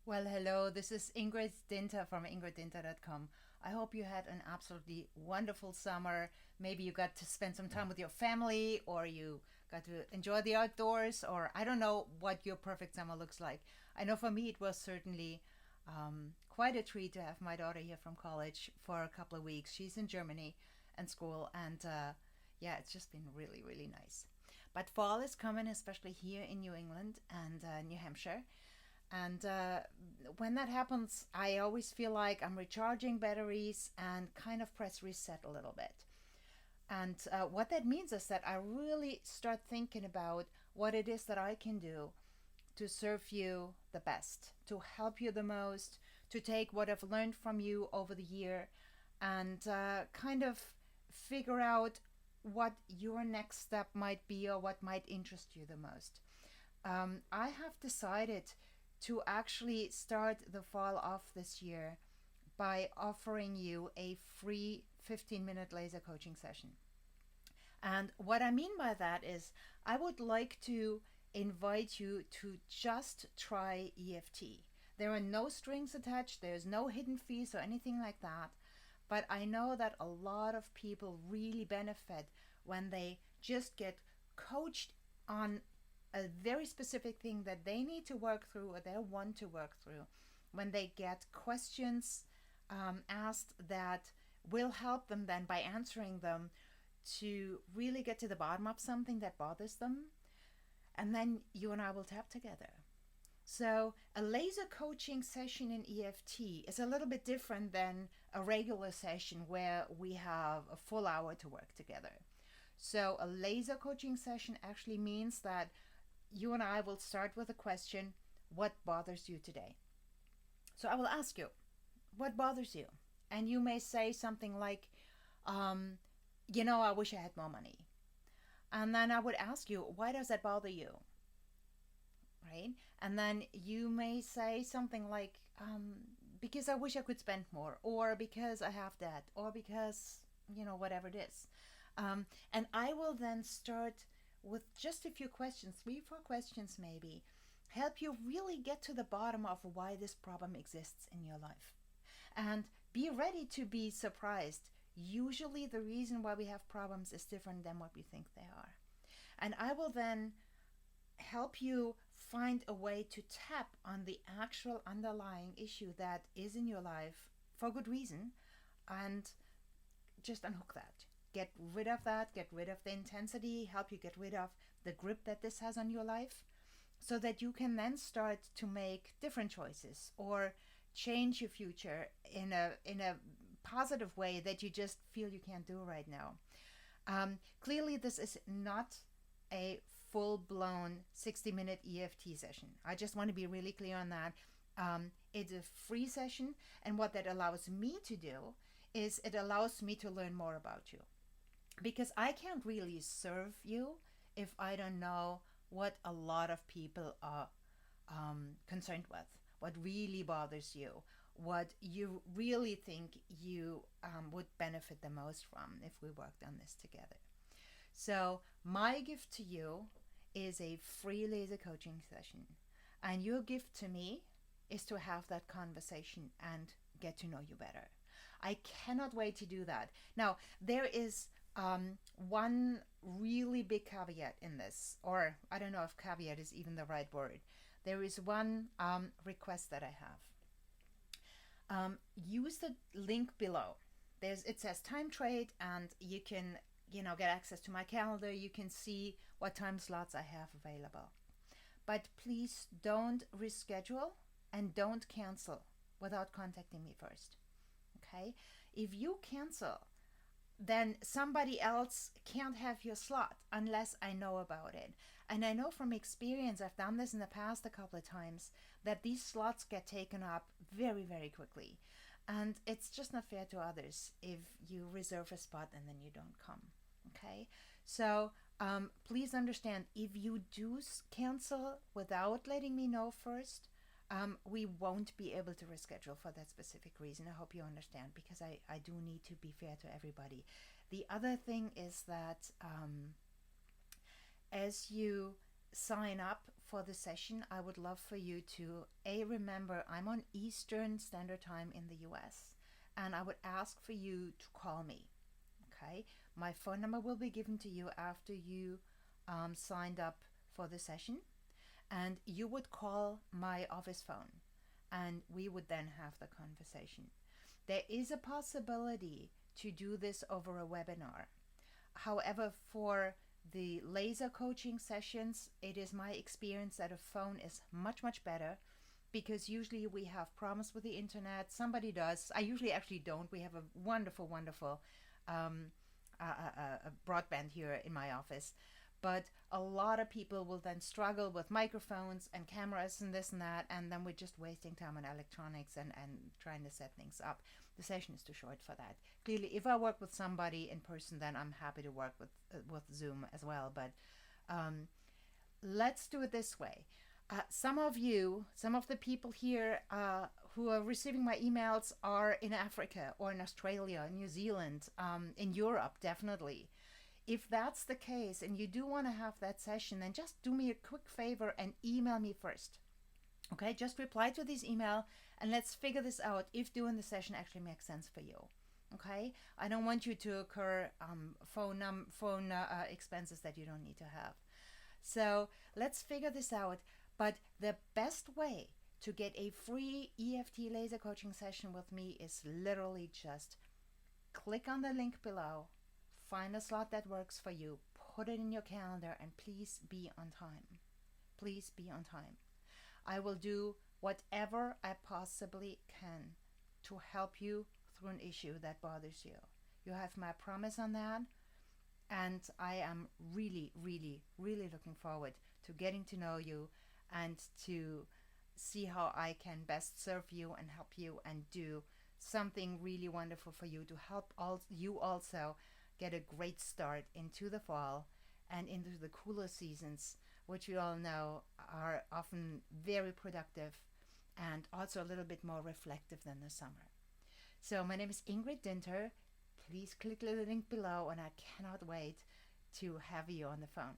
Well, hello, this is Ingrid Dinter from ingriddinter.com. I hope you had an absolutely wonderful summer. Maybe you got to spend some time with your family, or you got to enjoy the outdoors, or I don't know what your perfect summer looks like. I know for me it was certainly quite a treat to have my daughter here from college for a couple of weeks. She's in Germany and school, and yeah, it's just been really, really nice. But fall is coming, especially here in New England and New Hampshire. And when that happens, I always feel like I'm recharging batteries and kind of press reset a little bit. And what that means is that I really start thinking about what it is that I can do to serve you the best, to help you the most, to take what I've learned from you over the year and kind of figure out what your next step might be or what might interest you the most. I have decided to actually start the fall off this year by offering you a free 15-minute laser coaching session. And what I mean by that is, I would like to invite you to just try EFT. There are no strings attached, there's no hidden fees or anything like that. But I know that a lot of people really benefit when they just get coached on a very specific thing that they need to work through or they want to work through, when they get questions asked that will help them then by answering them to really get to the bottom of something that bothers them. And then you and I will tap together. So, a laser coaching session in EFT is a little bit different than a regular session where we have a full hour to work together. So, a laser coaching session actually means that you and I will start with a question: what bothers you today? So, I will ask you, what bothers you? And you may say something like, um, I wish I had more money. And then I would ask you, why does that bother you? Right? And then you may say something like, because I wish I could spend more, or because I have that, or because, whatever it is. And I will then start with just a few questions, 3, 4 questions maybe, help you really get to the bottom of why this problem exists in your life. And be ready to be surprised. Usually, the reason why we have problems is different than what we think they are. And I will then help you find a way to tap on the actual underlying issue that is in your life for good reason and just unhook that. Get rid of that, get rid of the intensity, help you get rid of the grip that this has on your life so that you can then start to make different choices or change your future in a positive way that you just feel you can't do right now. Clearly, this is not a full blown 60-minute EFT session. I just want to be really clear on that. It's a free session, and what that allows me to do is it allows me to learn more about you. Because I can't really serve you if I don't know what a lot of people are concerned with, what really bothers you, what you really think you would benefit the most from if we worked on this together. So, my gift to you is a free laser coaching session. And your gift to me is to have that conversation and get to know you better. I cannot wait to do that. Now, there is one really big caveat in this, or I don't know if caveat is even the right word. There is one request that I have. Use the link below. It says time trade, and you can get access to my calendar. You can see what time slots I have available. But please don't reschedule and don't cancel without contacting me first. Okay? If you cancel, then somebody else can't have your slot unless I know about it. And I know from experience, I've done this in the past a couple of times, that these slots get taken up very, very quickly. And it's just not fair to others if you reserve a spot and then you don't come. Okay? So please understand, if you do cancel without letting me know first, we won't be able to reschedule for that specific reason. I hope you understand, because I do need to be fair to everybody. The other thing is that as you sign up for the session, I would love for you to remember I'm on Eastern Standard Time in the US, and I would ask for you to call me. Okay, my phone number will be given to you after you signed up for the session, and you would call my office phone, and we would then have the conversation. There is a possibility to do this over a webinar. However, for the laser coaching sessions, it is my experience that a phone is much, much better, because usually we have problems with the internet. Somebody does. I usually actually don't. We have a wonderful, wonderful broadband here in my office. But a lot of people will then struggle with microphones and cameras and this and that, and then we're just wasting time on electronics and trying to set things up. The session is too short for that. Clearly, if I work with somebody in person, then I'm happy to work with Zoom as well. But let's do it this way. Some of the people here who are receiving my emails are in Africa or in Australia, New Zealand, in Europe, definitely. If that's the case and you do want to have that session, then just do me a quick favor and email me first. Okay, just reply to this email and let's figure this out if doing the session actually makes sense for you. Okay, I don't want you to incur phone expenses that you don't need to have. So let's figure this out. But the best way to get a free EFT laser coaching session with me is literally just click on the link below. Find a slot that works for you, put it in your calendar, and please be on time. Please be on time. I will do whatever I possibly can to help you through an issue that bothers you. You have my promise on that, and I am really, really, really looking forward to getting to know you and to see how I can best serve you and help you and do something really wonderful for you to help you also get a great start into the fall and into the cooler seasons, which we all know are often very productive and also a little bit more reflective than the summer. So my name is Ingrid Dinter. Please click the link below, and I cannot wait to have you on the phone.